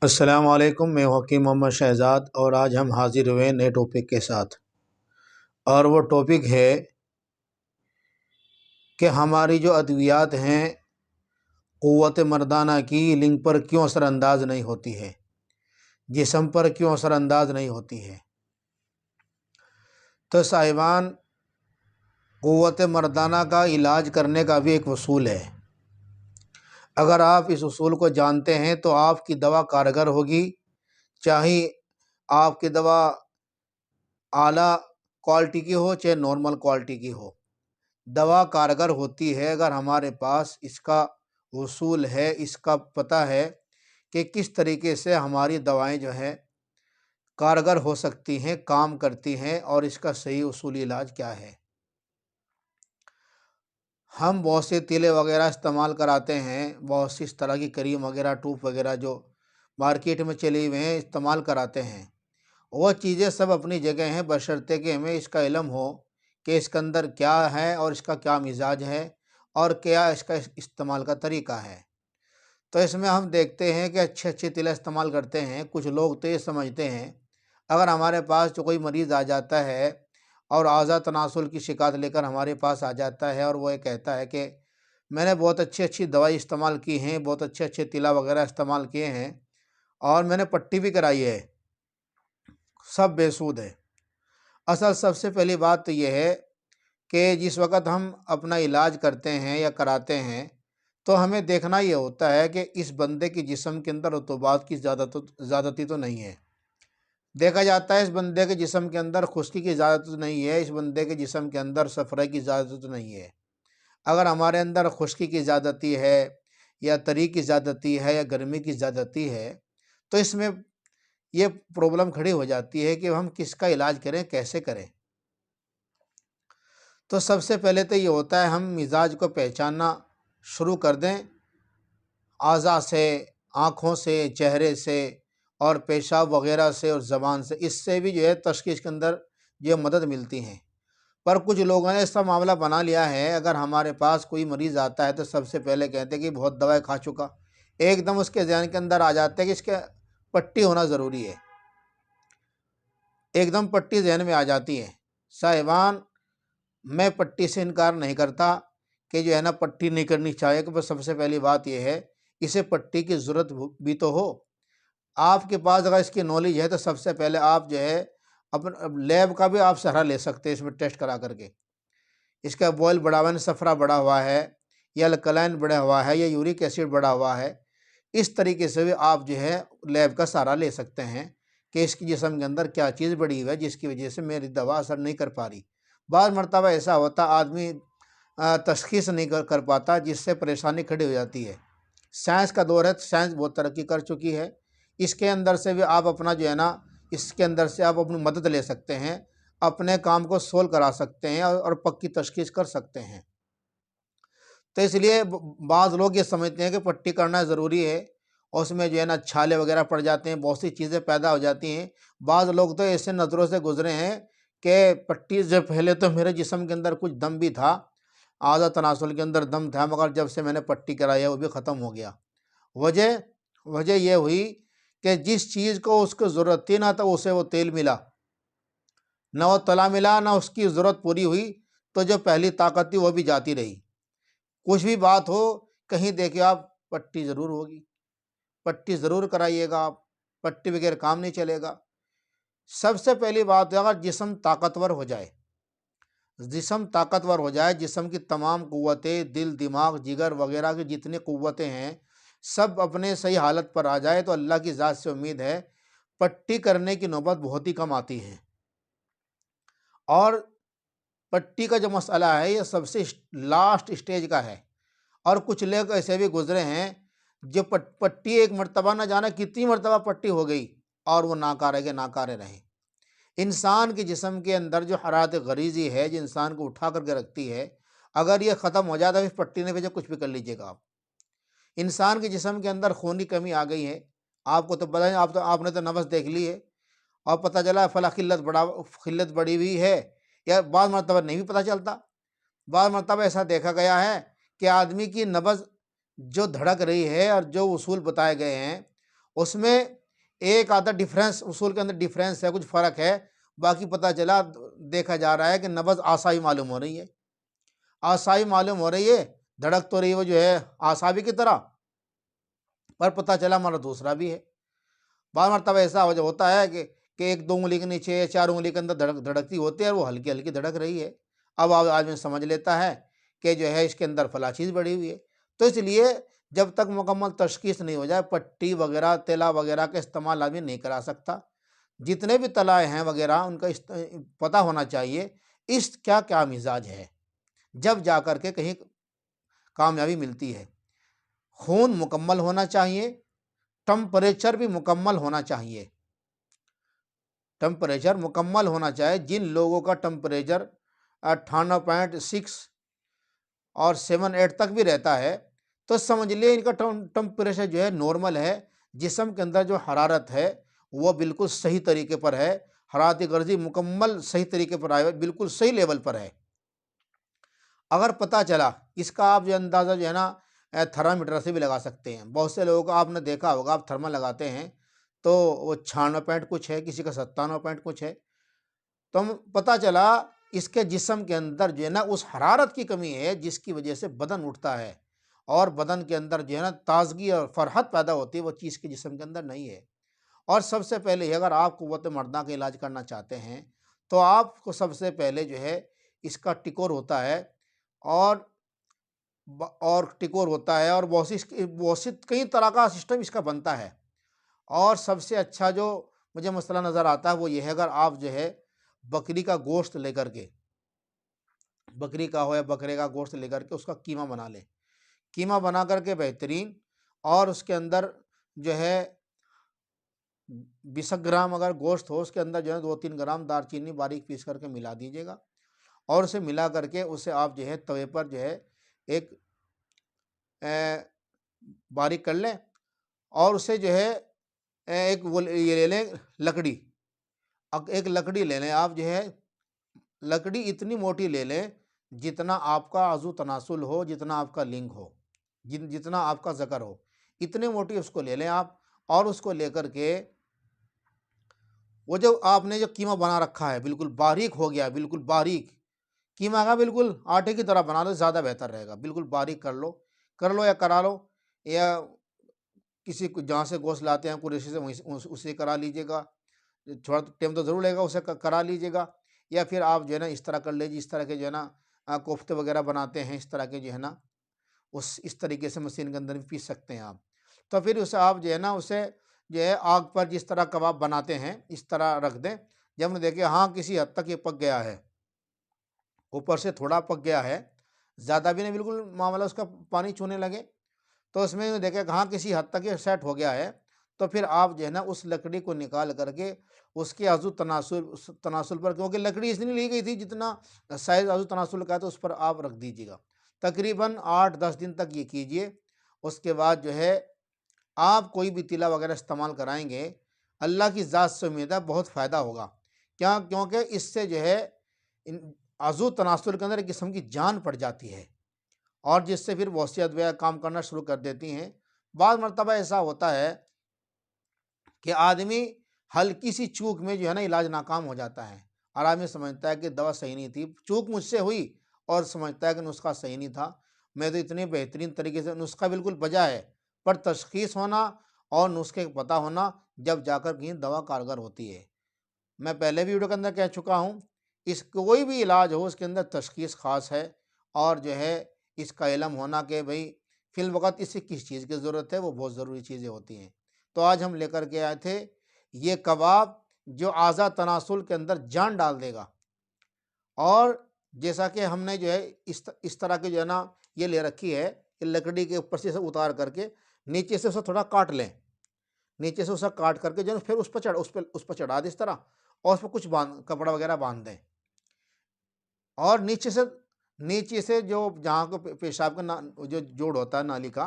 अस्सलाम वालेकुम। मैं हकीम मोहम्मद शहज़ाद और आज हम हाज़िर हुए नए टॉपिक के साथ। और वो टॉपिक है कि हमारी जो अद्वियात हैं क़ुव्वत मर्दाना की लिंग पर क्यों असरअंदाज नहीं होती है, जिस्म पर क्यों असरअंदाज नहीं होती है। तो साहिबान, क़ुव्वत मर्दाना का इलाज करने का भी एक उसूल है। अगर आप इस उसूल को जानते हैं तो आपकी दवा कारगर होगी, चाहे आपकी दवा आला क्वालिटी की हो चाहे नॉर्मल क्वालिटी की हो। दवा कारगर होती है अगर हमारे पास इसका उसूल है, इसका पता है कि किस तरीके से हमारी दवाएं जो है कारगर हो सकती हैं, काम करती हैं और इसका सही उसूली इलाज क्या है। हम बहुत से तेले वगैरह इस्तेमाल कराते हैं, बहुत सी इस तरह की क्रीम वगैरह, टूप वगैरह जो मार्केट में चले हुए हैं इस्तेमाल कराते हैं। वह चीज़ें सब अपनी जगह हैं, बशर्ते कि हमें इसका इल्म हो कि इसके अंदर क्या है और इसका क्या मिजाज है और क्या इसका इस्तेमाल का तरीका है। तो इसमें हम देखते हैं कि अच्छे अच्छे तेल इस्तेमाल करते हैं। कुछ लोग तो ये समझते हैं अगर हमारे पास जो कोई मरीज़ आ जाता है और आज़ा तनासुल की शिकायत लेकर हमारे पास आ जाता है और वो ये कहता है कि मैंने बहुत अच्छी अच्छी दवाई इस्तेमाल की हैं, बहुत अच्छे अच्छे तिला वगैरह इस्तेमाल किए हैं और मैंने पट्टी भी कराई है, सब बेसूद है। असल सबसे पहली बात तो यह है कि जिस वक़्त हम अपना इलाज करते हैं या कराते हैं तो हमें देखना ये होता है कि इस बंदे की जिस्म के अंदर रुतूबात की ज़्यादती तो नहीं है। देखा जाता है इस बंदे के जिस्म के अंदर खुश्की की ज़्यादती तो नहीं है, इस बंदे के जिस्म के अंदर सफ़रे की ज़्यादती तो नहीं है। अगर हमारे अंदर खुश्की की ज़्यादती है या तरी की ज़्यादती है या गर्मी की ज़्यादती है तो इसमें ये प्रॉब्लम खड़ी हो जाती है कि हम किसका इलाज करें, कैसे करें। तो सबसे पहले तो ये होता है हम मिजाज को पहचानना शुरू कर दें, आज़ा से, आँखों से, चेहरे से और पेशाब वगैरह से और ज़बान से। इससे भी जो है तशख़ीस के अंदर जो मदद मिलती है। पर कुछ लोगों ने इसका मामला बना लिया है, अगर हमारे पास कोई मरीज़ आता है तो सबसे पहले कहते हैं कि बहुत दवाई खा चुका। एकदम उसके ज़हन के अंदर आ जाता है कि इसके पट्टी होना ज़रूरी है, एकदम पट्टी ज़हन में आ जाती है। साहिबान, मैं पट्टी से इनकार नहीं करता कि जो है ना पट्टी नहीं करनी चाहिए, कि बस सबसे पहली बात यह है इसे पट्टी की ज़रूरत भी तो हो। आपके पास अगर इसकी नॉलेज है तो सबसे पहले आप जो है अपन लैब का भी आप सहारा ले सकते हैं, इसमें टेस्ट करा करके इसका बॉयल बढ़ा हुआ है, सफ़रा बढ़ा हुआ है या अल्कलाइन बढ़ा हुआ है या यूरिक एसिड बढ़ा हुआ है। इस तरीके से भी आप जो है लैब का सहारा ले सकते हैं कि इसकी जिस्म के अंदर क्या चीज़ बढ़ी हुई है जिसकी वजह से मेरी दवा असर नहीं कर पा रही। बाद मरतबा ऐसा होता आदमी तशख़ीस नहीं कर पाता, जिससे परेशानी खड़ी हो जाती है। साइंस का दौर है, साइंस बहुत तरक्की कर चुकी है। इसके अंदर से भी आप अपना जो है ना, इसके अंदर से आप अपनी मदद ले सकते हैं, अपने काम को सोल्व करा सकते हैं और पक्की तशख़ीस कर सकते हैं। तो इसलिए बाज़ लोग ये समझते हैं कि पट्टी करना ज़रूरी है और उसमें जो है ना छाले वगैरह पड़ जाते हैं, बहुत सी चीज़ें पैदा हो जाती हैं। बाज़ लोग तो ऐसे नज़रों से गुजरे हैं कि पट्टी से पहले तो मेरे जिस्म के अंदर कुछ दम भी था, आज़ा तनासुल के अंदर दम था, मगर जब से मैंने पट्टी कराई है वो भी ख़त्म हो गया। वजह वजह ये हुई कि जिस चीज़ को उसको ज़रूरत थी ना तो उसे वो तेल मिला, ना वो तला मिला, ना उसकी ज़रूरत पूरी हुई, तो जो पहली ताकत थी वो भी जाती रही। कुछ भी बात हो, कहीं देखिए आप पट्टी ज़रूर होगी, पट्टी ज़रूर कराइएगा आप, पट्टी बगैर काम नहीं चलेगा। सबसे पहली बात है अगर जिस्म ताकतवर हो जाए, जिस्म ताकतवर हो जाए, जिस्म की तमाम क़ुव्वतें, दिल, दिमाग, जिगर वगैरह की जितनी क़ुव्वतें हैं सब अपने सही हालत पर आ जाए तो अल्लाह की ज़ात से उम्मीद है पट्टी करने की नौबत बहुत ही कम आती है। और पट्टी का जो मसला है ये सबसे लास्ट स्टेज का है। और कुछ लोग ऐसे भी गुजरे हैं जो पट्टी एक मरतबा ना जाना कितनी मरतबा पट्टी हो गई और वो नाकारे के नाकारे रहे। इंसान के जिस्म के अंदर जो हरारत गरीज़ी है जो इंसान को उठा करके रखती है, अगर ये ख़त्म हो जाता है फिर पट्टी ने वजह कुछ भी कर लीजिएगा आप। इंसान के जिस्म के अंदर खून की कमी आ गई है, आपको तो पता है, आपने तो नब्ज़ देख ली है और पता चला फला खिल्लत बढ़ी हुई है, या बाद मरतबा नहीं भी पता चलता। बाद मरतबा ऐसा देखा गया है कि आदमी की नब्ज़ जो धड़क रही है और जो उसूल बताए गए हैं उसमें एक आधा डिफरेंस, उसूल के अंदर डिफरेंस है, कुछ फ़र्क है, बाकी पता चला देखा जा रहा है कि नब्ज़ आसाई मालूम हो रही है, आसाई मालूम हो रही है, धड़क तो रही है वो जो है आसाबी की तरह, पर पता चला हमारा दूसरा भी है। बार मरतबा ऐसा होता है कि एक 2 उँगली के नीचे या 4 उँगली के अंदर धड़कती होती है और वो हल्की-हल्की धड़क रही है। अब आदमी समझ लेता है कि जो है इसके अंदर फला चीज़ बढ़ी हुई है। तो इसलिए जब तक मुकम्मल तशख़ीस नहीं हो जाए, पट्टी वग़ैरह, तेला वग़ैरह का इस्तेमाल आदमी नहीं करा सकता। जितने भी तलाए हैं वग़ैरह उनका पता होना चाहिए, इसका क्या मिज़ाज है, जब जा कर के कहीं कामयाबी मिलती है। खून मुकम्मल होना चाहिए, टेम्परेचर भी मुकम्मल होना चाहिए। टेम्परेचर मुकम्मल होना चाहिए। जिन लोगों का टेम्परेचर 98.6 और 7-8 तक भी रहता है, तो समझ लिए इनका टेम्परेचर जो है नॉर्मल है। जिस्म के अंदर जो हरारत है वो बिल्कुल सही तरीके पर है, हरारती गर्जी मुकम्मल सही तरीके पर आए, बिल्कुल सही लेवल पर है। अगर पता चला, इसका आप जो अंदाज़ा जो है ना थर्मामीटर से भी लगा सकते हैं। बहुत से लोगों को आपने देखा होगा, आप थर्मल लगाते हैं तो वो 96 पॉइंट कुछ है, किसी का 97 पॉइंट कुछ है। तो हम पता चला इसके जिस्म के अंदर जो है ना उस हरारत की कमी है, जिसकी वजह से बदन उठता है और बदन के अंदर जो है ना ताजगी और फरहत पैदा होती है, वो चीज़ के जिस्म के अंदर नहीं है। और सबसे पहले अगर आप क़ुव्वत मर्दा का इलाज करना चाहते हैं, तो आपको सबसे पहले जो है इसका टिकोर होता है और टिकोर होता है और बहुत कई तरह का सिस्टम इसका बनता है। और सबसे अच्छा जो मुझे मसला नज़र आता है वो ये है, अगर आप जो है बकरी का गोश्त लेकर के, बकरी का हो या बकरे का गोश्त लेकर के उसका कीमा बना लें। कीमा बना करके बेहतरीन, और उसके अंदर जो है 20 ग्राम अगर गोश्त हो, उसके अंदर जो है 2-3 ग्राम दालचीनी बारीक पीस करके मिला दीजिएगा और उसे मिला करके उसे आप जो है तवे पर जो है एक बारीक कर लें और उसे जो है एक वो ये ले लें लकड़ी। एक लकड़ी ले लें आप, जो है लकड़ी इतनी मोटी ले लें जितना आपका अज़ू तनासुल हो, जितना आपका लिंग हो, जितना आपका ज़कर हो, इतनी मोटी उसको ले लें आप। और उसको लेकर के वो जो आपने जो कीमा बना रखा है बिल्कुल बारीक हो गया, बिल्कुल बारीक कीमा का, बिल्कुल आटे की तरह बना लो, ज़्यादा बेहतर रहेगा। बिल्कुल बारीक कर लो या करा लो, या किसी को जहाँ से गोश्त लाते हैं कुरैशी से वहीं उसे करा लीजिएगा। थोड़ा टाइम तो ज़रूर लगेगा, उसे करा लीजिएगा। या फिर आप जो है ना इस तरह कर लीजिए, इस तरह के जो है ना कोफ्ते वगैरह बनाते हैं, इस तरह के जो है ना इस तरीके से मशीन के अंदर भी पीस सकते हैं आप। तो फिर उसे आप जो है ना उसे जो है आग पर जिस तरह कबाब बनाते हैं इस तरह रख दें। जब हमने देखे हाँ किसी हद तक ये पक गया है, ऊपर से थोड़ा पक गया है, ज़्यादा भी नहीं, बिल्कुल मामला उसका पानी छूने लगे, तो उसमें देखे हाँ किसी हद तक ये सेट हो गया है, तो फिर आप जो है ना उस लकड़ी को निकाल करके उसके आज़ू तनासुल पर, क्योंकि लकड़ी इसलिए ली गई थी जितना साइज़ आज़ू तनासुल का है, तो उस पर आप रख दीजिएगा। तकरीबन 8-10 दिन तक ये कीजिए। उसके बाद जो है आप कोई भी तिला वगैरह इस्तेमाल कराएंगे, अल्लाह की ज़ात से उम्मीद है बहुत फ़ायदा होगा। क्या? क्योंकि इससे जो है आज़ू तनासुल के अंदर एक किस्म की जान पड़ जाती है और जिससे फिर बहुत अदविया काम करना शुरू कर देती हैं। बाद मरतबा ऐसा होता है कि आदमी हल्की सी चूक में जो है ना इलाज नाकाम हो जाता है और आदमी समझता है कि दवा सही नहीं थी, चूक मुझसे हुई और समझता है कि नुस्खा सही नहीं था, मैं तो इतने बेहतरीन तरीके से नुस्खा बिल्कुल बजा है, पर तशख़ीस होना और नुस्खे का पता होना जब जाकर कहीं दवा कारगर होती है। मैं पहले भी वीडियो के अंदर कह चुका हूँ, इस कोई भी इलाज हो उसके अंदर तशख़ीस ख़ास है और जो है इसका इल्म होना कि भाई फ़िल वक़्त इसे किस चीज़ की ज़रूरत है, वो बहुत ज़रूरी चीज़ें होती हैं। तो आज हम लेकर के आए थे ये कबाब जो आज़ा तनासुल के अंदर जान डाल देगा। और जैसा कि हमने जो है इस तरह की जो है ना ये ले रखी है, ये लकड़ी के ऊपर से उतार करके नीचे से उसे थोड़ा काट लें, नीचे से उसे काट करके जो है फिर उस पर चढ़ा दें इस तरह और उस पर कुछ कपड़ा वगैरह बांध दें और नीचे से जो जहाँ को पेशाब का जो जोड़ होता है नाली का,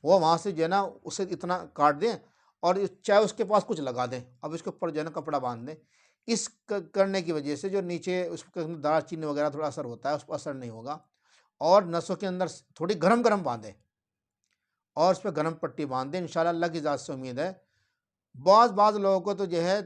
वो वहाँ से जो है ना उसे इतना काट दें और चाहे उसके पास कुछ लगा दें, अब इसके ऊपर जो है ना कपड़ा बांध दें। इस करने की वजह से जो नीचे उसके अंदर दालचीनी वगैरह थोड़ा असर होता है, उस पर असर नहीं होगा। और नसों के अंदर थोड़ी गरम गरम बांधें और उस पर गरम पट्टी बांध दें। इंशाल्लाह अल्लाह की ज़ात से उम्मीद है बाज़ लोगों को तो जो है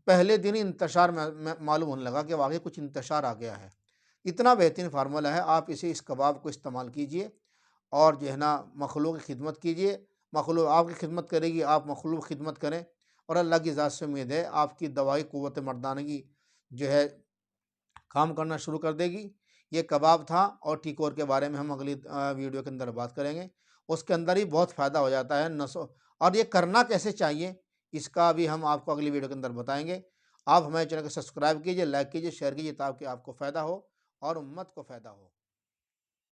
पहले दिन ही इंतशार मालूम होने लगा कि वाक़ई कुछ इंतशार आ गया है। इतना बेहतरीन फ़ार्मूला है, आप इसे इस कबाब को इस्तेमाल कीजिए और जो है ना मख़लूक़ की खिदमत कीजिए, मख़लूक़ आपकी खिदमत करेगी, आप मख़लूक़ की खिदमत करें और अल्लाह की ज़ात से उम्मीद है आपकी दवाई क़ुव्वत मर्दानगी जो है काम करना शुरू कर देगी। ये कबाब था और टिकोर के बारे में हम अगली वीडियो के अंदर बात करेंगे। उसके अंदर ही बहुत फ़ायदा हो जाता है नसों और ये करना कैसे चाहिए, इसका भी हम आपको अगली वीडियो के अंदर बताएँगे। आप हमारे चैनल को सब्सक्राइब कीजिए, लाइक कीजिए, शेयर कीजिए ताकि आपको फ़ायदा हो और उम्मत को फ़ायदा हो।